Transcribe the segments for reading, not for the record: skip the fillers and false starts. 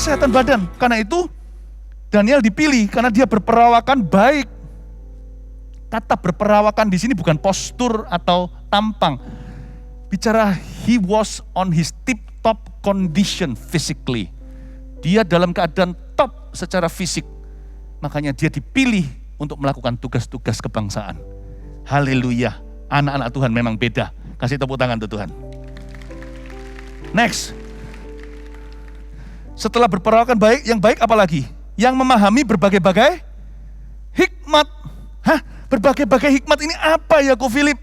kesehatan badan. Karena itu Daniel dipilih karena dia berperawakan baik. Kata berperawakan di sini bukan postur atau tampang. Bicara he was on his tip-top condition physically. Dia dalam keadaan top secara fisik. Makanya dia dipilih untuk melakukan tugas-tugas kebangsaan. Haleluya. Anak-anak Tuhan memang beda. Kasih tepuk tangan untuk Tuhan. Next. Setelah berperawakan baik, yang baik apa lagi? Yang memahami berbagai-bagai hikmat. Hah? Berbagai-bagai hikmat ini apa ya, Ko Philip?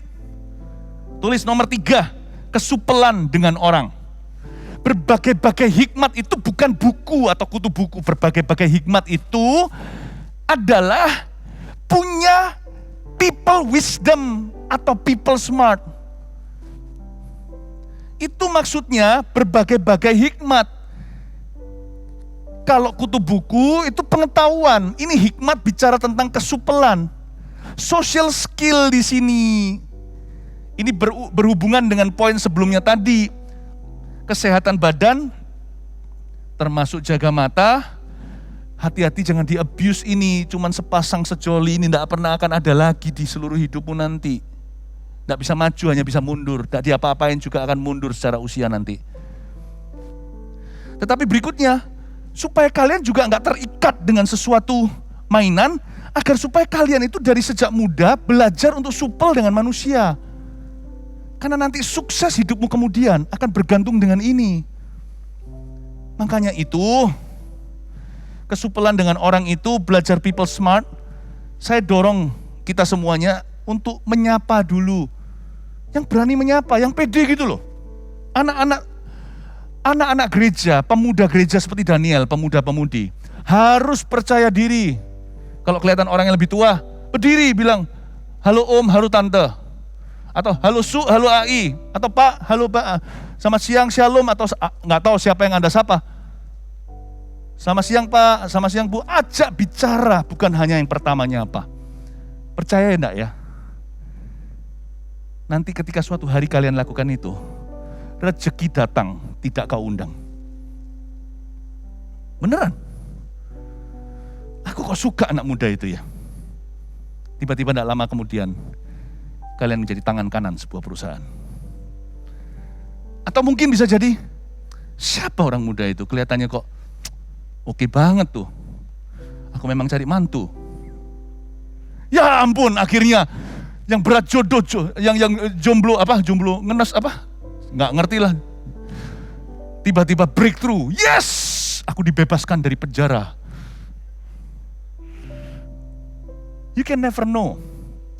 Tulis nomor 3, kesupelan dengan orang. Berbagai-bagai hikmat itu bukan buku atau kutu buku. Berbagai-bagai hikmat itu adalah punya people wisdom atau people smart. Itu maksudnya berbagai-bagai hikmat. Kalau kutu buku itu pengetahuan, ini hikmat bicara tentang kesupelan. Social skill di sini. Ini berhubungan dengan poin sebelumnya tadi. Kesehatan badan, termasuk jaga mata. Hati-hati jangan di-abuse ini, cuman sepasang sejoli ini tidak pernah akan ada lagi di seluruh hidupmu nanti. Tidak bisa maju, hanya bisa mundur. Tidak diapa-apain juga akan mundur secara usia nanti. Tetapi berikutnya, supaya kalian juga nggak terikat dengan sesuatu mainan, agar supaya kalian itu dari sejak muda belajar untuk supel dengan manusia. Karena nanti sukses hidupmu kemudian akan bergantung dengan ini. Makanya itu, kesupelan dengan orang itu, belajar people smart, saya dorong kita semuanya untuk menyapa dulu. Yang berani menyapa, yang pede gitu loh. Anak-anak gereja, pemuda gereja seperti Daniel, pemuda-pemudi, harus percaya diri. Kalau kelihatan orang yang lebih tua, berdiri bilang, halo om, halo tante. Atau halo su, halo ai. Atau pak, halo pak. Selamat siang, shalom. Atau nggak tahu siapa yang Anda sapa. Selamat siang pak, selamat siang bu. Ajak bicara, bukan hanya yang pertamanya apa. Percaya enggak ya? Nanti ketika suatu hari kalian lakukan itu, rezeki datang, tidak kau undang. Beneran. Aku kok suka anak muda itu ya. Tiba-tiba tidak lama kemudian, kalian menjadi tangan kanan sebuah perusahaan. Atau mungkin bisa jadi, siapa orang muda itu? Kelihatannya kok oke banget tuh. Aku memang cari mantu. Ya ampun, akhirnya yang berat jodoh, yang jomblo ngenes apa? Nggak ngerti lah. Tiba-tiba breakthrough. Yes, aku dibebaskan dari penjara. You can never know.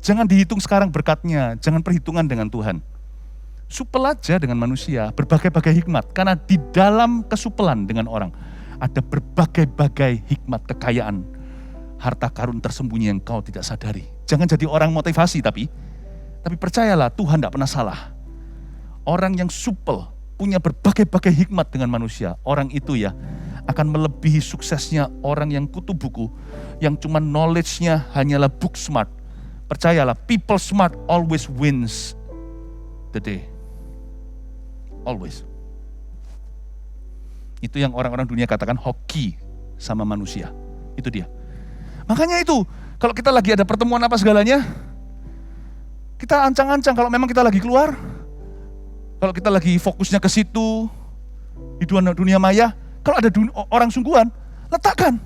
Jangan dihitung sekarang berkatnya, jangan perhitungan dengan Tuhan. Supel aja dengan manusia, berbagai-bagai hikmat. Karena di dalam kesupelan dengan orang, ada berbagai-bagai hikmat kekayaan. Harta karun tersembunyi yang kau tidak sadari. Jangan jadi orang motivasi tapi percayalah Tuhan tidak pernah salah. Orang yang supel, punya berbagai-bagai hikmat dengan manusia, orang itu ya akan melebihi suksesnya orang yang kutu buku, yang cuma knowledge-nya hanyalah book smart. Percayalah, people smart always wins the day. Always. Itu yang orang-orang dunia katakan hoki sama manusia. Itu dia. Makanya itu, kalau kita lagi ada pertemuan apa segalanya, kita ancang-ancang kalau memang kita lagi keluar, kalau kita lagi fokusnya ke situ, di dunia maya, kalau ada orang sungguhan, letakkan,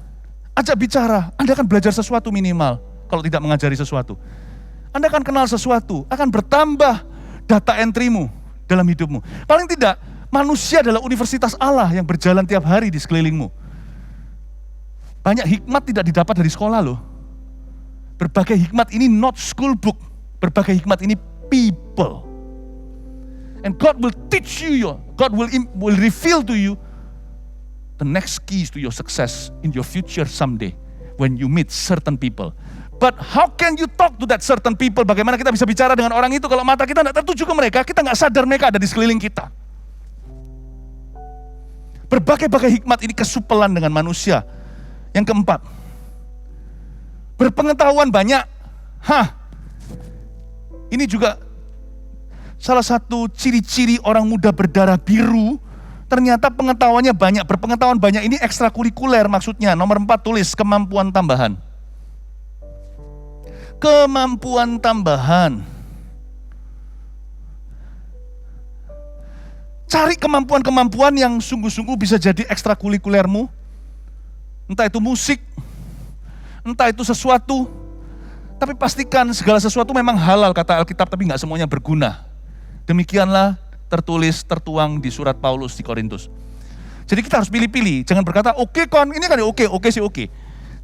ajak bicara, Anda akan belajar sesuatu minimal, kalau tidak mengajari sesuatu. Anda akan kenal sesuatu, akan bertambah data entry-mu dalam hidupmu. Paling tidak, manusia adalah universitas Allah yang berjalan tiap hari di sekelilingmu. Banyak hikmat tidak didapat dari sekolah loh. Berbagai hikmat ini not school book. Berbagai hikmat ini people. And God will teach you, God will reveal to you the next keys to your success in your future someday when you meet certain people. But how can you talk to that certain people? Bagaimana kita bisa bicara dengan orang itu kalau mata kita tidak tertuju ke mereka, kita nggak sadar mereka ada di sekeliling kita. Berbagai-bagai hikmat ini kesupelan dengan manusia. Yang keempat, berpengetahuan banyak. Ini juga salah satu ciri-ciri orang muda berdarah biru, Ternyata pengetahuannya banyak, berpengetahuan banyak ini ekstrakurikuler maksudnya. Nomor 4 tulis kemampuan tambahan. Kemampuan tambahan. Cari kemampuan-kemampuan yang sungguh-sungguh bisa jadi ekstrakurikulermu. Entah itu musik, entah itu sesuatu. Tapi pastikan segala sesuatu memang halal kata Alkitab, tapi nggak semuanya berguna. Demikianlah tertuang di surat Paulus di Korintus. Jadi kita harus pilih-pilih, jangan berkata, oke kon, ini kan oke sih oke.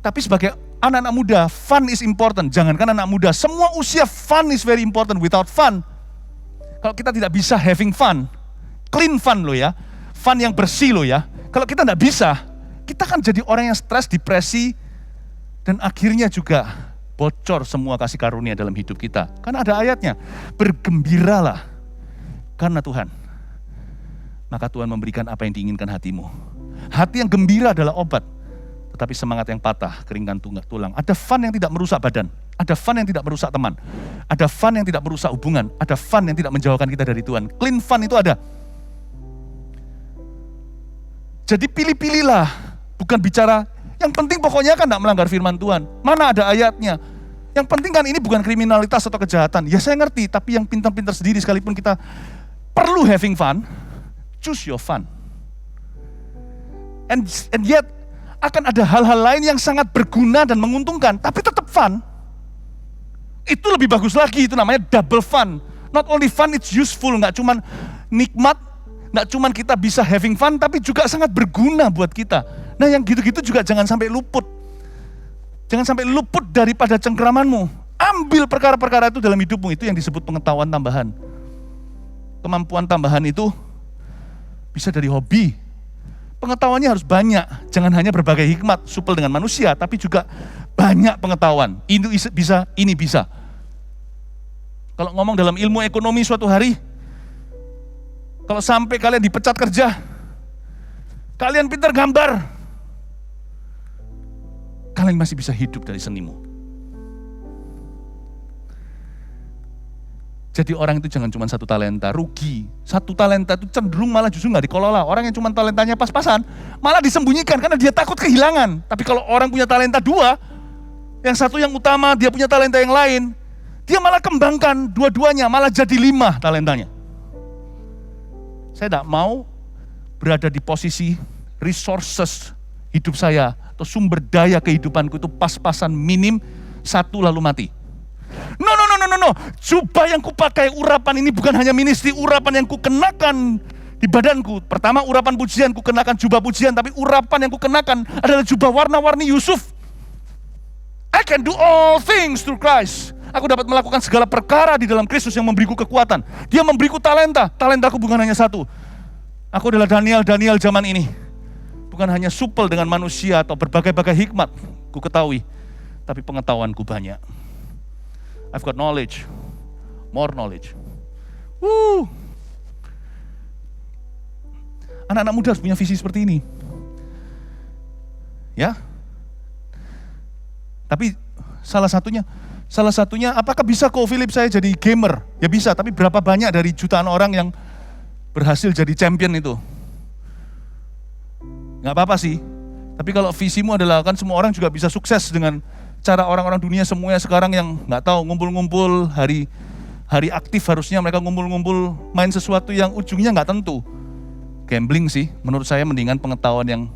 Tapi sebagai anak-anak muda, fun is important. Jangankan anak muda, semua usia fun is very important. Without fun, kalau kita tidak bisa having fun, clean fun loh ya, fun yang bersih loh ya. Kalau kita tidak bisa, kita kan jadi orang yang stres, depresi, dan akhirnya juga bocor semua kasih karunia dalam hidup kita. Karena ada ayatnya, bergembiralah karena Tuhan. Maka Tuhan memberikan apa yang diinginkan hatimu. Hati yang gembira adalah obat. Tetapi semangat yang patah, keringkan tulang. Ada fun yang tidak merusak badan. Ada fun yang tidak merusak teman. Ada fun yang tidak merusak hubungan. Ada fun yang tidak menjauhkan kita dari Tuhan. Clean fun itu ada. Jadi pilih-pilihlah. Bukan bicara, yang penting pokoknya kan tidak melanggar firman Tuhan. Mana ada ayatnya. Yang penting kan ini bukan kriminalitas atau kejahatan. Ya saya ngerti, tapi yang pintar-pintar sendiri sekalipun kita perlu having fun, choose your fun. And yet, akan ada hal-hal lain yang sangat berguna dan menguntungkan, tapi tetap fun. Itu lebih bagus lagi, itu namanya double fun. Not only fun, it's useful, nggak cuman nikmat, nggak cuman kita bisa having fun, tapi juga sangat berguna buat kita. Nah yang gitu-gitu juga jangan sampai luput. Jangan sampai luput daripada cengkramanmu. Ambil perkara-perkara itu dalam hidupmu, itu yang disebut pengetahuan tambahan. Kemampuan tambahan itu bisa dari hobi. Pengetahuannya harus banyak, jangan hanya berbagai hikmat, supel dengan manusia, tapi juga banyak pengetahuan. Ini bisa, ini bisa. Kalau ngomong dalam ilmu ekonomi suatu hari, kalau sampai kalian dipecat kerja, kalian pintar gambar, kalian masih bisa hidup dari senimu. Jadi orang itu jangan cuma satu talenta, rugi. Satu talenta itu cenderung malah justru nggak dikelola. Orang yang cuma talentanya pas-pasan, malah disembunyikan karena dia takut kehilangan. Tapi kalau orang punya talenta dua, yang satu yang utama, dia punya talenta yang lain, dia malah kembangkan dua-duanya, malah jadi 5 talentanya. Saya tidak mau berada di posisi resources hidup saya, atau sumber daya kehidupanku itu pas-pasan minim, 1 lalu mati. No. Jubah yang kupakai, urapan ini bukan hanya ministry, urapan yang kukenakan di badanku. Pertama urapan pujian, kukenakan jubah pujian, tapi urapan yang kukenakan adalah jubah warna-warni Yusuf. I can do all things through Christ. Aku dapat melakukan segala perkara di dalam Kristus yang memberiku kekuatan. Dia memberiku talenta. Talentaku bukan hanya 1. Aku adalah Daniel zaman ini. Bukan hanya supel dengan manusia atau berbagai-bagai hikmat ku ketahui, tapi pengetahuanku banyak. I've got knowledge, more knowledge. Anak-anak muda harus punya visi seperti ini. Ya. Tapi salah satunya apakah bisa kok Philip saya jadi gamer? Ya bisa, tapi berapa banyak dari jutaan orang yang berhasil jadi champion itu? Nggak apa-apa sih. Tapi kalau visimu adalah kan semua orang juga bisa sukses dengan cara orang-orang dunia semuanya sekarang yang nggak tahu ngumpul-ngumpul hari aktif, harusnya mereka ngumpul-ngumpul main sesuatu yang ujungnya nggak tentu. Gambling sih, menurut saya mendingan pengetahuan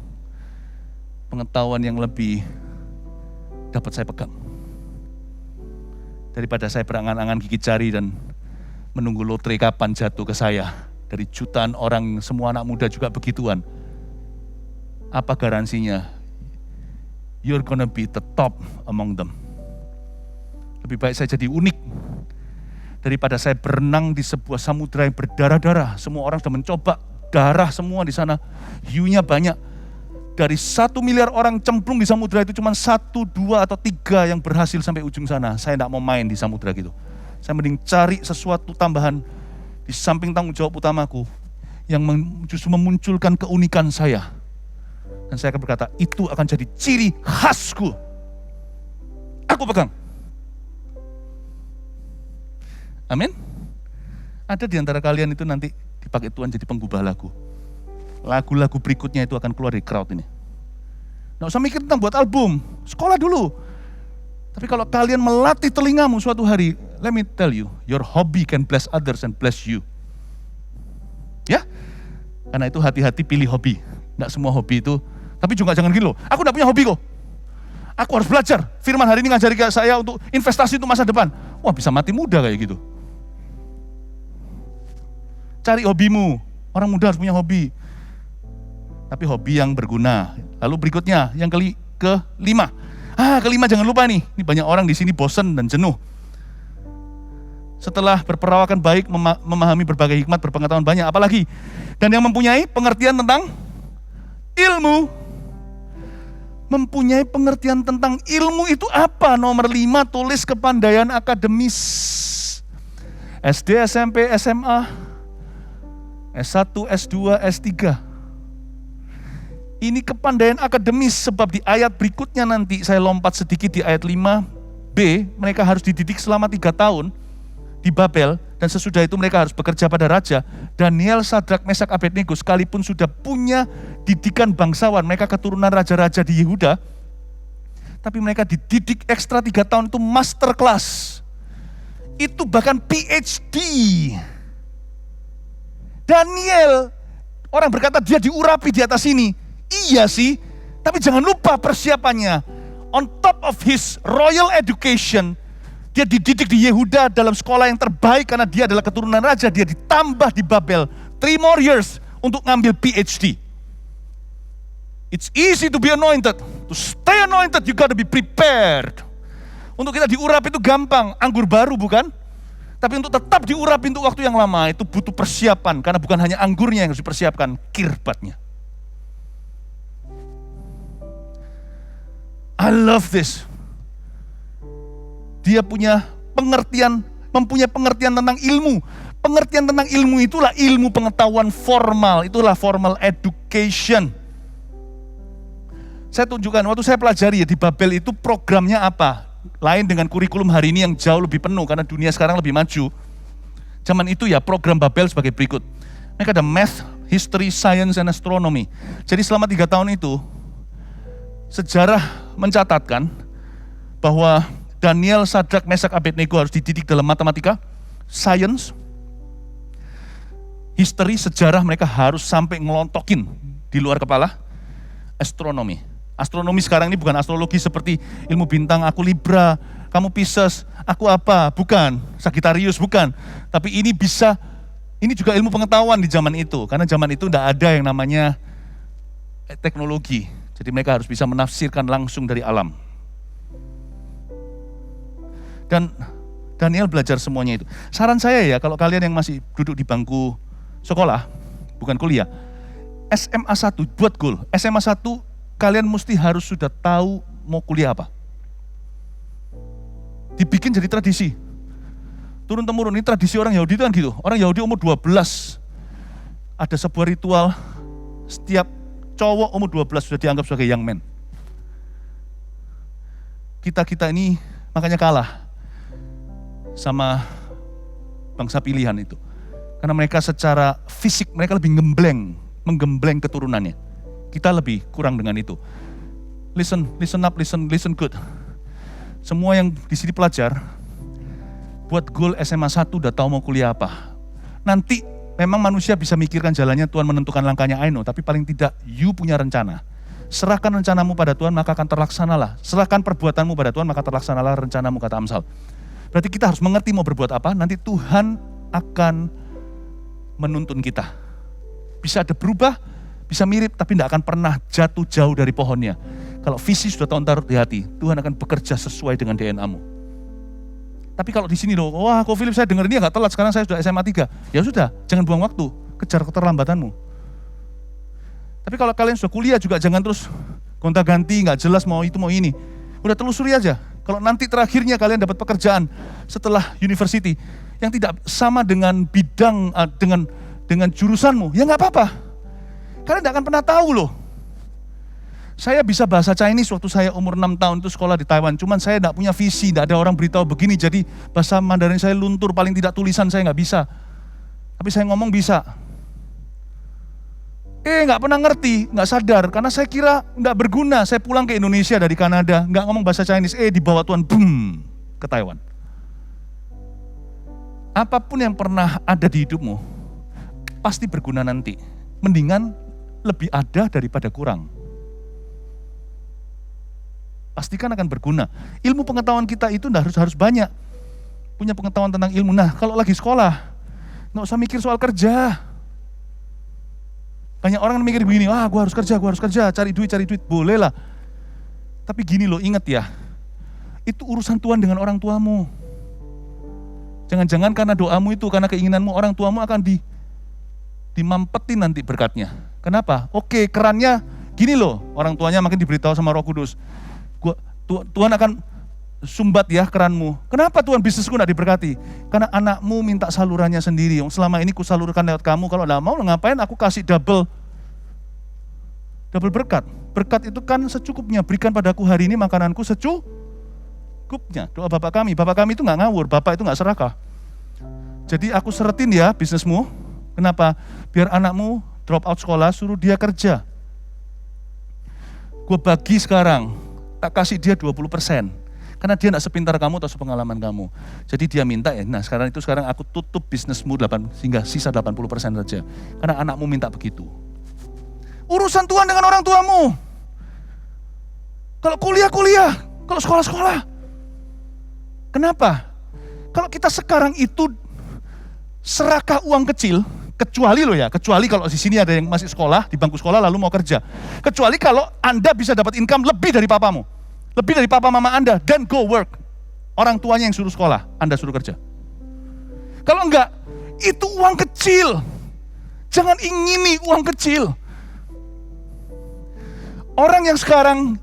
yang lebih dapat saya pegang daripada saya berangan-angan gigit jari dan menunggu lotre kapan jatuh ke saya dari jutaan orang. Semua anak muda juga begituan. Apa garansinya you're gonna be the top among them? Lebih baik saya jadi unik daripada saya berenang di sebuah samudera yang berdarah-darah. Semua orang sudah mencoba, darah semua di sana, hiunya banyak. Dari 1 miliar orang cemplung di samudera itu cuma 1, 2, atau 3 yang berhasil sampai ujung sana. Saya tidak mau main di samudera gitu. Saya mending cari sesuatu tambahan di samping tanggung jawab utamaku yang justru memunculkan keunikan saya. Dan saya akan berkata, itu akan jadi ciri khasku. Aku pegang. Amin. Ada di antara kalian itu nanti dipakai Tuhan jadi penggubah lagu. lagu-lagu berikutnya itu akan keluar dari crowd ini. Nggak usah mikir tentang buat album, sekolah dulu. Tapi kalau kalian melatih telingamu suatu hari, let me tell you, your hobby can bless others and bless you. Ya, karena itu hati-hati pilih hobi. Nggak semua hobi itu, tapi juga jangan gini loh, aku nggak punya hobi kok. Aku harus belajar, Firman hari ini ngajari saya untuk investasi untuk masa depan. Wah, bisa mati muda kayak gitu. Cari hobimu, orang muda harus punya hobi. Tapi hobi yang berguna. Lalu berikutnya, yang kelima. Kelima jangan lupa nih, ini banyak orang di sini bosan dan jenuh. Setelah berperawakan baik, memahami berbagai hikmat, berpengetahuan banyak, apalagi. Dan yang mempunyai pengertian tentang ilmu. Mempunyai pengertian tentang ilmu itu apa? Nomor 5, tulis kepandaian akademis. SD, SMP, SMA, S1, S2, S3. Ini kepandaian akademis sebab di ayat berikutnya nanti saya lompat sedikit di ayat 5b, mereka harus dididik selama 3 tahun di Babel dan sesudah itu mereka harus bekerja pada raja. Daniel, Sadrak, Mesak, Abednego sekalipun sudah punya didikan bangsawan, mereka keturunan raja-raja di Yehuda, tapi mereka dididik ekstra 3 tahun itu master class. Itu bahkan PhD. Daniel, orang berkata dia diurapi di atas ini. Iya sih, tapi jangan lupa persiapannya. On top of his royal education, dia dididik di Yehuda dalam sekolah yang terbaik karena dia adalah keturunan raja. Dia ditambah di Babel 3 more years untuk ngambil PhD. It's easy to be anointed. To stay anointed, you gotta be prepared. Untuk kita diurapi itu gampang, anggur baru bukan? Tapi untuk tetap diurapi untuk waktu yang lama itu butuh persiapan. Karena bukan hanya anggurnya yang harus dipersiapkan, kirbatnya. I love this. Dia mempunyai pengertian tentang ilmu. Pengertian tentang ilmu itulah ilmu pengetahuan formal, itulah formal education. Saya tunjukkan, waktu saya pelajari ya di Babel itu programnya apa. Lain dengan kurikulum hari ini yang jauh lebih penuh, karena dunia sekarang lebih maju. Zaman itu ya program Babel sebagai berikut. Mereka ada math, history, science, and astronomy. Jadi selama 3 tahun itu, sejarah mencatatkan bahwa Daniel, Sadrak, Mesak, Abednego harus dididik dalam matematika, science, history, sejarah mereka harus sampai ngelontokin di luar kepala, astronomi. Astronomi sekarang ini bukan astrologi seperti ilmu bintang, aku Libra, kamu Pisces, aku apa, bukan, Sagittarius, bukan. Tapi ini juga ilmu pengetahuan di zaman itu, karena zaman itu tidak ada yang namanya teknologi. Jadi mereka harus bisa menafsirkan langsung dari alam. Dan Daniel belajar semuanya itu. Saran saya ya, kalau kalian yang masih duduk di bangku sekolah, bukan kuliah, SMA 1 buat goal. SMA 1 kalian mesti harus sudah tahu mau kuliah apa. Dibikin jadi tradisi. Turun-temurun, ini tradisi orang Yahudi itu kan gitu. Orang Yahudi umur 12, ada sebuah ritual, setiap cowok umur 12 sudah dianggap sebagai young man. Kita ini makanya kalah sama bangsa pilihan itu. Karena mereka secara fisik, mereka lebih menggembleng keturunannya. Kita lebih kurang dengan itu. Listen up, listen good. Semua yang di sini pelajar, buat goal SMA 1 udah tahu mau kuliah apa. Nanti memang manusia bisa mikirkan jalannya, Tuhan menentukan langkahnya, I know. Tapi paling tidak, you punya rencana. Serahkan rencanamu pada Tuhan, maka akan terlaksanalah. Serahkan perbuatanmu pada Tuhan, maka terlaksanalah rencanamu, kata Amsal. Berarti kita harus mengerti mau berbuat apa, nanti Tuhan akan menuntun kita. Bisa ada berubah, bisa mirip, tapi tidak akan pernah jatuh jauh dari pohonnya. Kalau visi sudah tahun taruh di hati, Tuhan akan bekerja sesuai dengan DNA-mu. Tapi kalau di sini loh, wah kok Philip saya dengar ini agak telat, sekarang saya sudah SMA 3. Ya sudah, jangan buang waktu, kejar keterlambatanmu. Tapi kalau kalian sudah kuliah juga jangan terus gonta-ganti, nggak jelas mau itu mau ini. Udah telusuri aja. Kalau nanti terakhirnya kalian dapat pekerjaan setelah university yang tidak sama dengan bidang, dengan jurusanmu, ya nggak apa-apa. Kalian nggak akan pernah tahu loh. Saya bisa bahasa Chinese waktu saya umur 6 tahun itu sekolah di Taiwan. Cuman saya tidak punya visi, tidak ada orang beritahu begini. Jadi bahasa Mandarin saya luntur, paling tidak tulisan saya nggak bisa. Tapi saya ngomong bisa. Nggak pernah ngerti, nggak sadar, karena saya kira nggak berguna. Saya pulang ke Indonesia dari Kanada, nggak ngomong bahasa Chinese, dibawa Tuhan, boom, ke Taiwan. Apapun yang pernah ada di hidupmu, pasti berguna nanti. Mendingan lebih ada daripada kurang. Pastikan akan berguna. Ilmu pengetahuan kita itu harus banyak. Punya pengetahuan tentang ilmu. Nah, kalau lagi sekolah, nggak usah mikir soal kerja. Banyak orang mikir begini, gua harus kerja, cari duit, boleh lah. Tapi gini loh, ingat ya, itu urusan Tuhan dengan orang tuamu. Jangan-jangan karena doamu itu, karena keinginanmu, orang tuamu akan dimampetin nanti berkatnya. Kenapa? Oke, kerannya gini loh, orang tuanya makin diberitahu sama Roh Kudus. Tuhan akan sumbat ya keranmu. Kenapa Tuhan bisnisku gak diberkati? Karena anakmu minta salurannya sendiri. Selama ini ku salurkan lewat kamu, kalau gak mau ngapain aku kasih double berkat. Berkat itu kan secukupnya. Berikan padaku hari ini makananku secukupnya. Doa Bapak kami itu gak ngawur, Bapak itu gak serakah. Jadi aku seretin ya bisnismu. Kenapa? Biar anakmu drop out sekolah, suruh dia kerja. Gue bagi sekarang, tak kasih dia 20%. Karena dia tidak sepintar kamu atau sepengalaman kamu. Jadi dia minta sekarang aku tutup bisnismu sehingga sisa 80% saja. Karena anakmu minta begitu. Urusan Tuhan dengan orang tuamu. Kalau kuliah, kalau sekolah. Kenapa? Kalau kita sekarang itu serakah uang kecil, kecuali kalau di sini ada yang masih sekolah, di bangku sekolah lalu mau kerja. Kecuali kalau Anda bisa dapat income lebih dari papamu. Lebih dari papa mama Anda, dan go work. Orang tuanya yang suruh sekolah, Anda suruh kerja. Kalau enggak, itu uang kecil. Jangan ingini uang kecil. Orang yang sekarang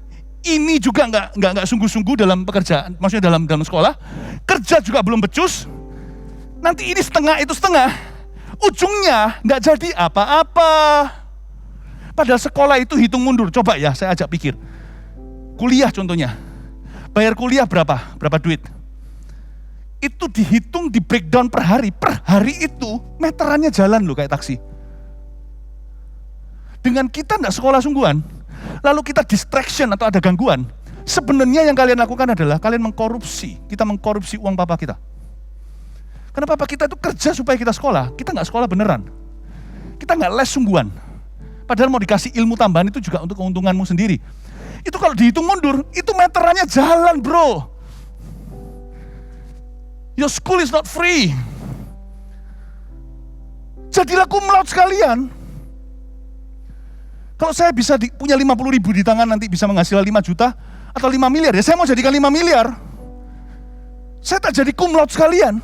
ini juga enggak sungguh-sungguh dalam pekerjaan, maksudnya dalam sekolah, kerja juga belum becus. Nanti ini setengah, itu setengah. Ujungnya enggak jadi apa-apa. Padahal sekolah itu hitung mundur. Coba ya, saya ajak pikir. Kuliah contohnya, bayar kuliah berapa duit? Itu dihitung, di breakdown per hari itu meterannya jalan loh kayak taksi. Dengan kita enggak sekolah sungguhan, lalu kita distraction atau ada gangguan, sebenarnya yang kalian lakukan adalah kalian kita mengkorupsi uang papa kita. Karena papa kita itu kerja supaya kita sekolah, kita enggak sekolah beneran. Kita enggak les sungguhan. Padahal mau dikasih ilmu tambahan itu juga untuk keuntunganmu sendiri. Itu kalau dihitung mundur, itu meterannya jalan bro. Your school is not free. Jadilah cum laude sekalian. Kalau saya bisa punya 50.000 di tangan nanti bisa menghasilkan 5 juta atau 5 miliar, ya saya mau jadikan 5 miliar. Saya tak jadi cum laude sekalian.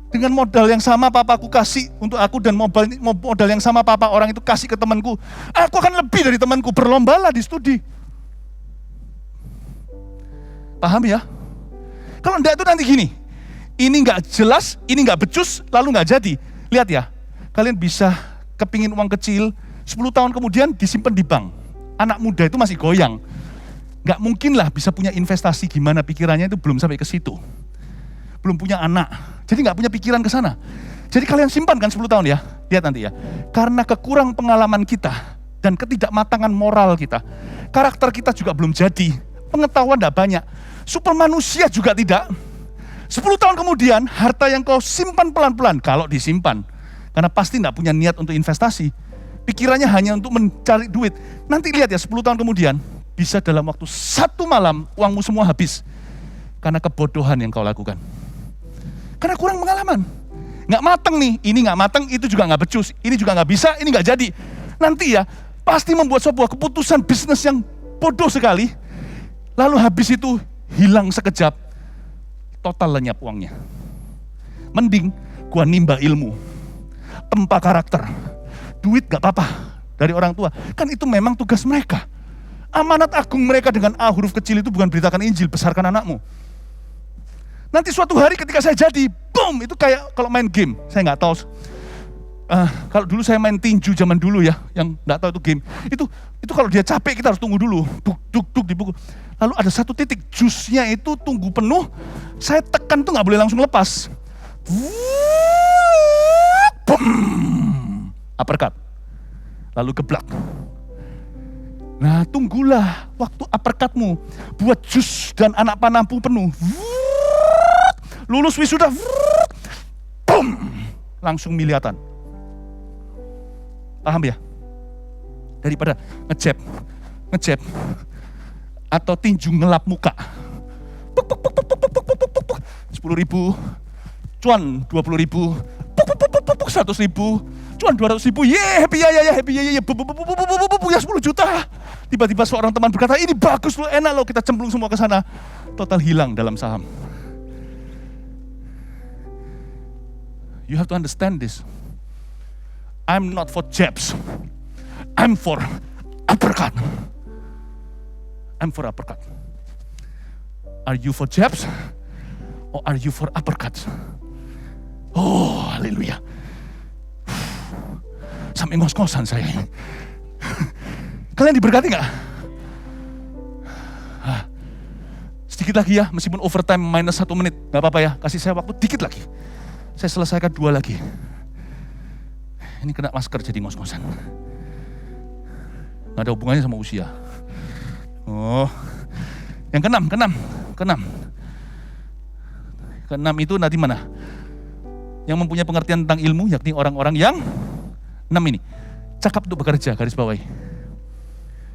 Dengan modal yang sama papaku kasih untuk aku dan modal yang sama papa orang itu kasih ke temanku. Aku akan lebih dari temanku, berlombalah di studi. Paham ya? Kalau enggak itu nanti gini, ini enggak jelas, ini enggak becus, lalu enggak jadi. Lihat ya, kalian bisa kepingin uang kecil, 10 tahun kemudian disimpan di bank. Anak muda itu masih goyang. Enggak mungkin lah bisa punya investasi, gimana pikirannya itu belum sampai ke situ. Belum punya anak, jadi nggak punya pikiran ke sana. Jadi kalian simpan kan 10 tahun ya, lihat nanti ya. Karena kekurang pengalaman kita dan ketidakmatangan moral kita, karakter kita juga belum jadi, pengetahuan tidak banyak, super manusia juga tidak. 10 tahun kemudian, harta yang kau simpan pelan-pelan, kalau disimpan, karena pasti nggak punya niat untuk investasi, pikirannya hanya untuk mencari duit. Nanti lihat ya, 10 tahun kemudian, bisa dalam waktu 1 malam, uangmu semua habis. Karena kebodohan yang kau lakukan. Karena kurang pengalaman. Nggak mateng nih, ini nggak mateng, itu juga nggak becus, ini juga nggak bisa, ini nggak jadi. Nanti ya, pasti membuat sebuah keputusan bisnis yang bodoh sekali, lalu habis itu hilang sekejap, total lenyap uangnya. Mending gua nimba ilmu, tempa karakter, duit nggak apa-apa dari orang tua, kan itu memang tugas mereka. Amanat agung mereka dengan A huruf kecil itu bukan beritakan Injil, besarkan anakmu. Nanti suatu hari ketika saya jadi, boom, itu kayak kalau main game, saya nggak tahu. Kalau dulu saya main tinju zaman dulu ya, yang nggak tahu itu game. Itu kalau dia capek kita harus tunggu dulu, duk dipukul. Lalu ada satu titik jusnya itu tunggu penuh, saya tekan tuh nggak boleh langsung lepas. Boom, uppercut. lalu geblak. Nah, tunggulah waktu uppercutmu buat jus dan anak panahmu penuh. Lulus wisuda, boom, langsung miliatan. Paham ya? Daripada ngejab, atau tinju ngelap muka. 10.000, cuan 20.000, 100.000, cuan 200.000, happy ya, punya 10 juta. Tiba-tiba seorang teman berkata, ini bagus loh, enak loh, kita cemplung semua ke sana. Total hilang dalam saham. You have to understand this. I'm not for jabs. I'm for uppercut. I'm for uppercut. Are you for jabs? Or are you for uppercuts? Oh, haleluya. Sampai ngos-ngosan saya. Kalian diberkati gak? Sedikit lagi ya, meskipun overtime minus 1 menit. Gak apa-apa ya, kasih saya waktu dikit lagi. Saya selesaikan 2 lagi. Ini kena masker jadi ngos-ngosan. Gak ada hubungannya sama usia. Oh, yang keenam itu nanti mana? Yang mempunyai pengertian tentang ilmu, yakni orang-orang yang 6 ini. Cakap untuk bekerja, garis bawahi.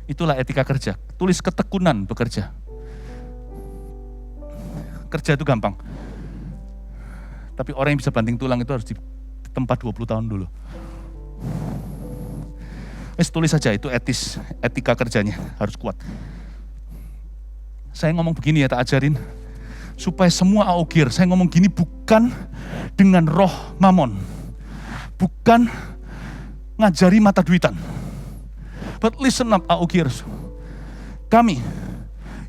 Itulah etika kerja. Tulis ketekunan bekerja. Kerja itu gampang. Tapi orang yang bisa banting tulang itu harus di tempat 20 tahun dulu. Tulis saja, itu etika kerjanya harus kuat. Saya ngomong begini ya, tak ajarin. Supaya semua aukir, saya ngomong gini bukan dengan roh mamon. Bukan ngajari mata duitan. But listen up aukir. Kami,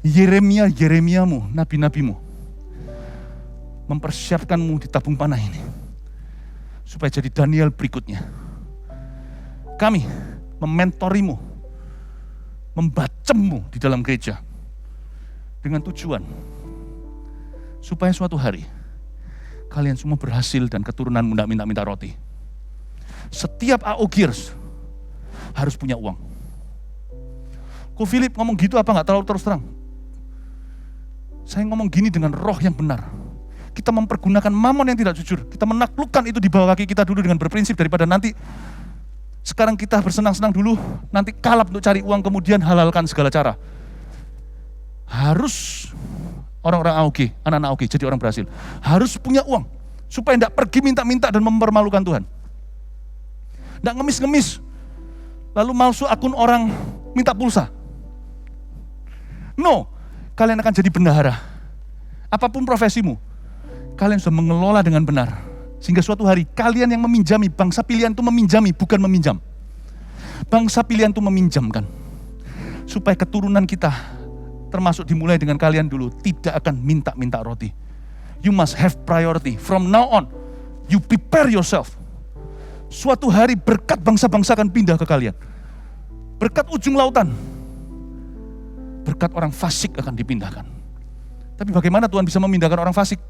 Yeremiamu, nabi-nabimu, mempersiapkanmu di tabung panah ini. Supaya jadi Daniel berikutnya. Kami mementorimu, membacemmu di dalam gereja. Dengan tujuan supaya suatu hari kalian semua berhasil dan keturunanmu tidak minta-minta roti. Setiap AO Gears harus punya uang. Ko Philip ngomong gitu apa nggak terlalu terus terang? Saya ngomong gini dengan roh yang benar. Kita mempergunakan mamon yang tidak jujur. Kita menaklukkan itu di bawah kaki kita dulu dengan berprinsip daripada nanti sekarang kita bersenang-senang dulu, nanti kalap untuk cari uang kemudian halalkan segala cara. Harus orang-orang AOG, anak-anak AOG jadi orang berhasil. Harus punya uang supaya tidak pergi minta-minta dan mempermalukan Tuhan. Tidak ngemis-ngemis. Lalu malsu akun orang minta pulsa. No, kalian akan jadi bendahara. Apapun profesimu, kalian sudah mengelola dengan benar. Sehingga suatu hari kalian yang meminjami, bangsa pilihan itu meminjami, bukan meminjam. Bangsa pilihan itu meminjamkan. Supaya keturunan kita, termasuk dimulai dengan kalian dulu, tidak akan minta-minta roti. You must have priority. From now on, you prepare yourself. Suatu hari berkat bangsa-bangsa akan pindah ke kalian. Berkat ujung lautan. Berkat orang fasik akan dipindahkan. Tapi bagaimana Tuhan bisa memindahkan orang fasik?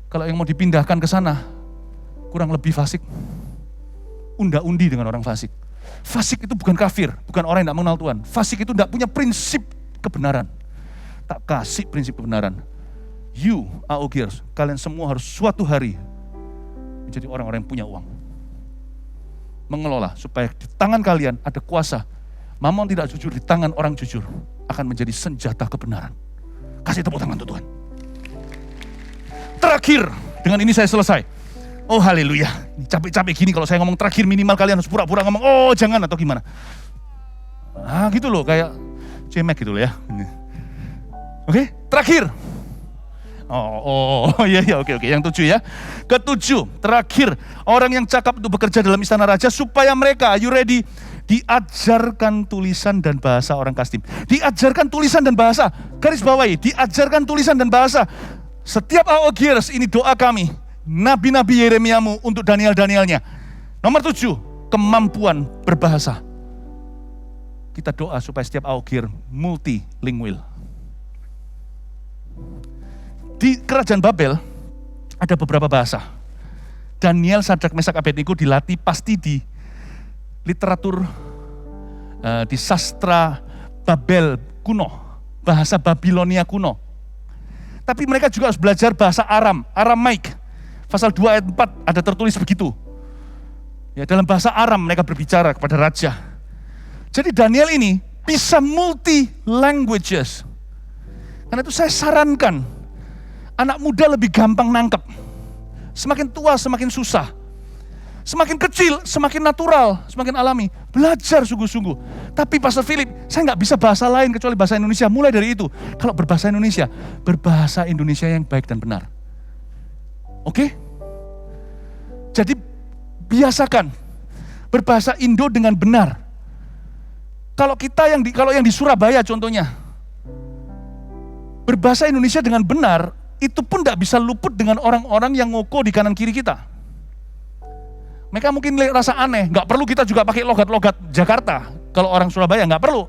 Kalau yang mau dipindahkan ke sana, kurang lebih fasik. Unda-undi dengan orang fasik. Fasik itu bukan kafir, bukan orang yang tidak mengenal Tuhan. Fasik itu tidak punya prinsip kebenaran. Tak kasih prinsip kebenaran. You, AOGers, kalian semua harus suatu hari menjadi orang-orang yang punya uang. Mengelola supaya di tangan kalian ada kuasa. Mamon tidak jujur di tangan orang jujur akan menjadi senjata kebenaran. Kasih tepuk tangan untuk Tuhan. Terakhir, dengan ini saya selesai. Oh haleluya, capek-capek gini kalau saya ngomong terakhir minimal kalian harus pura-pura ngomong oh jangan atau gimana. Ah gitu loh, kayak cemek gitu loh ya. Oke, terakhir. Iya, oke. Yang 7 ya. Ketujuh, terakhir, orang yang cakap untuk bekerja dalam istana raja supaya mereka, you ready, diajarkan tulisan dan bahasa orang Kasdim. Diajarkan tulisan dan bahasa. Garis bawahi, diajarkan tulisan dan bahasa. Setiap AOGers, ini doa kami, nabi-nabi Yeremiamu untuk Daniel-Danielnya. Nomor 7, kemampuan berbahasa. Kita doa supaya setiap AOGer multilingual. Di kerajaan Babel ada beberapa bahasa. Daniel, Sadrak, Mesak, Abednego dilatih pasti di literatur di sastra Babel kuno, bahasa Babilonia kuno. Tapi mereka juga harus belajar bahasa Aramaik. Pasal 2 ayat 4 ada tertulis begitu. Ya, dalam bahasa Aram mereka berbicara kepada raja. Jadi Daniel ini bisa multi languages. Karena itu saya sarankan, anak muda lebih gampang nangkep. Semakin tua semakin susah. Semakin kecil semakin natural, semakin alami. Belajar sungguh-sungguh. Tapi Pastor Philip, saya nggak bisa bahasa lain kecuali bahasa Indonesia. Mulai dari itu, kalau berbahasa Indonesia, berbahasa Indonesia yang baik dan benar. Oke? Jadi biasakan berbahasa Indo dengan benar. Kalau yang di Surabaya contohnya, berbahasa Indonesia dengan benar, itu pun tidak bisa luput dengan orang-orang yang ngoko di kanan kiri kita. Mereka mungkin rasa aneh, nggak perlu kita juga pakai logat-logat Jakarta. Kalau orang Surabaya nggak perlu.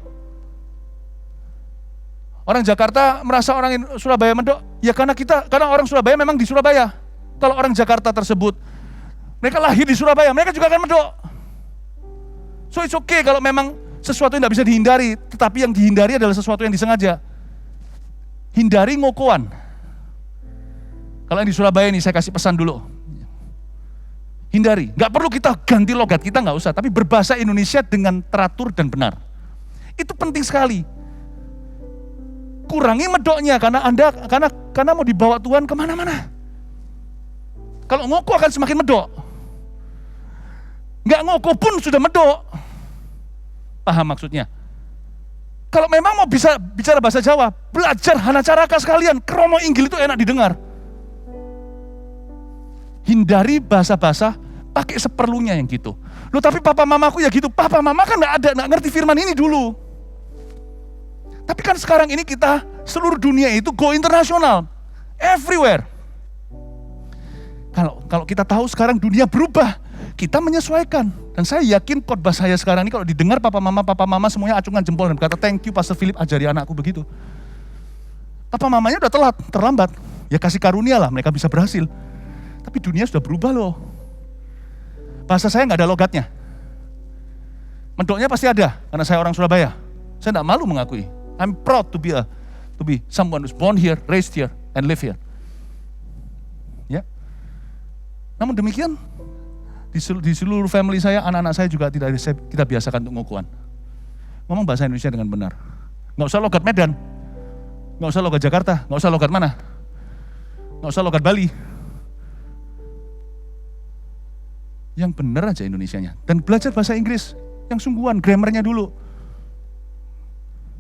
Orang Jakarta merasa orang Surabaya medok, ya karena orang Surabaya memang di Surabaya. Kalau orang Jakarta tersebut, mereka lahir di Surabaya, mereka juga akan medok. So it's okay kalau memang sesuatu yang tidak bisa dihindari, tetapi yang dihindari adalah sesuatu yang disengaja. Hindari ngokoan. Kalau yang di Surabaya ini saya kasih pesan dulu. Hindari, nggak perlu kita ganti logat, kita nggak usah, tapi berbahasa Indonesia dengan teratur dan benar. Itu penting sekali. Kurangi medoknya karena mau dibawa Tuhan kemana-mana. Kalau ngoko akan semakin medok. Nggak ngoko pun sudah medok. Paham maksudnya? Kalau memang mau bisa bicara bahasa Jawa, belajar hanacaraka sekalian, kromo inggil itu enak didengar. Hindari bahasa-bahasa, pakai seperlunya yang gitu. Loh tapi papa mamaku ya gitu, papa mama kan nggak ngerti firman ini dulu. Tapi kan sekarang ini kita, seluruh dunia itu go internasional, everywhere. Kalau kita tahu sekarang dunia berubah, kita menyesuaikan. Dan saya yakin khotbah saya sekarang ini kalau didengar papa mama semuanya acungan jempol dan berkata thank you Pastor Philip ajari anakku begitu. Papa mamanya udah terlambat. Ya kasih karunia lah mereka bisa berhasil. Tapi dunia sudah berubah loh. Bahasa saya nggak ada logatnya. Medoknya pasti ada karena saya orang Surabaya. Saya nggak malu mengakui. I'm proud to be someone who's born here, raised here, and live here. Ya. Namun demikian, di seluruh family saya, anak-anak saya juga kita biasakan untuk ngokoan. Ngomong bahasa Indonesia dengan benar. Nggak usah logat Medan, nggak usah logat Jakarta, nggak usah logat mana, nggak usah logat Bali. Yang benar aja Indonesianya. Dan belajar bahasa Inggris yang sungguhan, grammarnya dulu.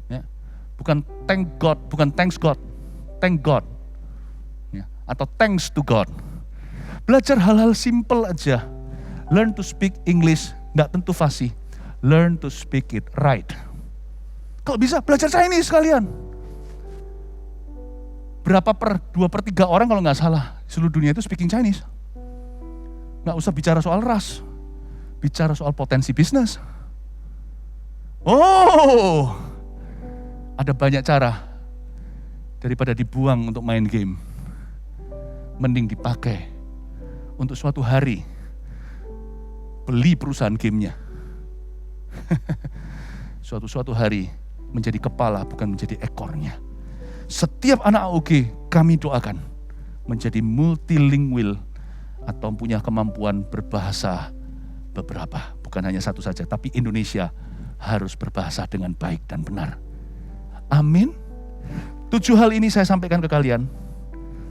Ya. Bukan thank God, bukan thanks God, thank God. Ya. Atau thanks to God. Belajar hal-hal simple aja. Learn to speak English, nggak tentu fasih. Learn to speak it right. Kalau bisa belajar Chinese sekalian. Berapa 2/3 orang kalau nggak salah seluruh dunia itu speaking Chinese. Nggak usah bicara soal ras, bicara soal potensi bisnis. Oh, ada banyak cara daripada dibuang untuk main game. Mending dipakai untuk suatu hari beli perusahaan gamenya. Suatu hari menjadi kepala bukan menjadi ekornya. Setiap anak AOG kami doakan menjadi multilingual atau punya kemampuan berbahasa beberapa, bukan hanya satu saja, tapi Indonesia harus berbahasa dengan baik dan benar. Amin. 7 hal ini saya sampaikan ke kalian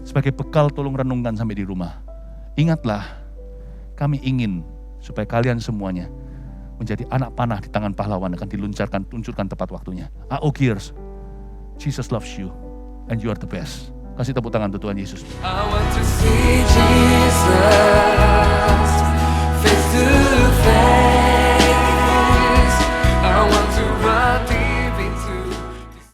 sebagai bekal, tolong renungkan sampai di rumah. Ingatlah, kami ingin supaya kalian semuanya menjadi anak panah di tangan pahlawan akan diluncurkan tepat waktunya. AOGers, Jesus loves you and you are the best. Kasih tepuk tangan untuk Tuhan Yesus. I want to see Jesus.